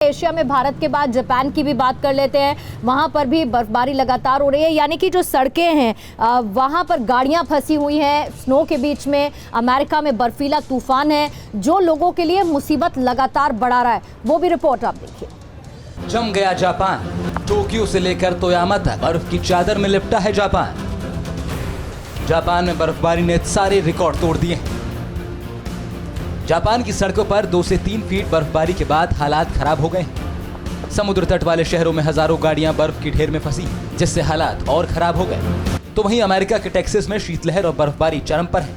Asia में भारत के बाद जापान की भी बात कर लेते हैं। वहां पर भी बर्फबारी लगातार हो रही है, यानी कि जो सड़कें हैं वहां पर गाड़ियां फंसी हुई हैं स्नो के बीच में। अमेरिका में बर्फीला तूफान है जो लोगों के लिए मुसीबत लगातार बढ़ा रहा है। वो भी रिपोर्ट आप देखिए। जम गया जापान, टोक्यो से लेकर तोयामा तक बर्फ की चादर में लिपटा है जापान। जापान में बर्फबारी ने सारे रिकॉर्ड तोड़ दिए हैं। जापान की सड़कों पर 2 से 3 फीट बर्फबारी के बाद हालात खराब हो गए। समुद्र तट वाले शहरों में हजारों गाड़ियां बर्फ की ढेर में फंसी, जिससे हालात और खराब हो गए। तो वहीं अमेरिका के टेक्सास में शीतलहर और बर्फबारी चरम पर है।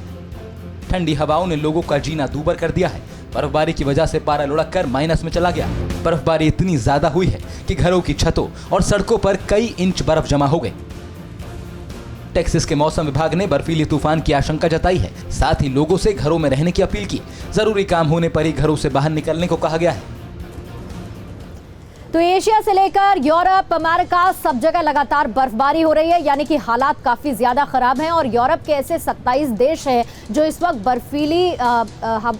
ठंडी हवाओं ने लोगों का जीना दूभर कर दिया है। बर्फबारी की वजह से पारा लुढ़क कर माइनस में चला गया। बर्फबारी इतनी ज्यादा हुई है कि घरों की छतों और सड़कों पर कई इंच बर्फ जमा हो गई। टेक्सास के मौसम विभाग ने बर्फीली तूफान की आशंका जताई है। साथ ही लोगों से घरों में रहने की अपील की। जरूरी काम होने पर ही घरों से बाहर निकलने को कहा गया है। तो एशिया से लेकर यूरोप, अमेरिका, सब जगह लगातार बर्फबारी हो रही है, यानी कि हालात काफी ज्यादा खराब हैं। और यूरोप के ऐसे 27 देश हैं जो इस वक्त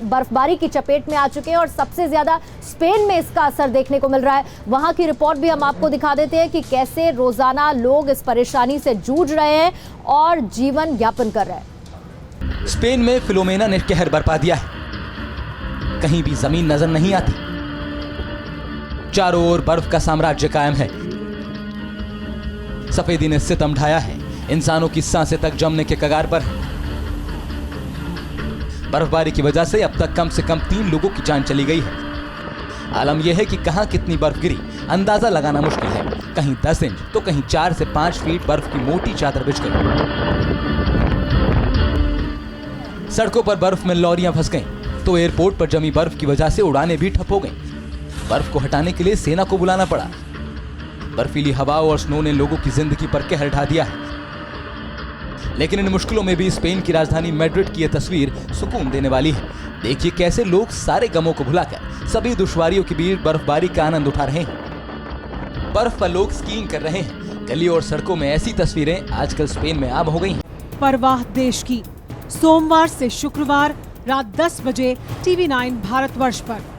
बर्फबारी की चपेट में आ चुके हैं और सबसे ज्यादा स्पेन में इसका असर देखने को मिल रहा है। वहां की रिपोर्ट भी हम आपको दिखा देते हैं कि कैसे रोजाना लोग इस परेशानी से जूझ रहे हैं और जीवन यापन कर रहे हैं। स्पेन में फिलोमेना ने कहर बरपा दिया है। कहीं भी जमीन नजर नहीं आती। चारों ओर बर्फ का साम्राज्य कायम है। सफेदी ने सितम ढाया है। इंसानों की सांसें तक जमने के कगार पर है। बर्फबारी की वजह से अब तक कम से कम 3 लोगों की जान चली गई है। आलम यह है कि कहां कितनी बर्फ गिरी अंदाजा लगाना मुश्किल है। कहीं 10 इंच तो कहीं 4 से 5 फीट बर्फ की मोटी चादर बिछ गई। सड़कों पर बर्फ में लॉरियां फंस गईं, तो एयरपोर्ट पर जमी बर्फ की वजह से उड़ानें भी ठप हो गईं। बर्फ को हटाने के लिए सेना को बुलाना पड़ा। बर्फीली हवाओं और स्नो ने लोगों की जिंदगी पर कहर ढा दिया है। लेकिन इन मुश्किलों में भी स्पेन की राजधानी मैड्रिड की यह तस्वीर सुकून देने वाली है। देखिए कैसे लोग सारे गमों को भुलाकर सभी दुश्वारियों के बीच बर्फबारी का आनंद उठा रहे हैं। बर्फ पर लोग स्कीइंग कर रहे हैं। गलियों और सड़कों में ऐसी तस्वीरें आजकल स्पेन में आम हो गई हैं। परवाह देश की, सोमवार से शुक्रवार रात 10 बजे TV9 भारतवर्ष पर।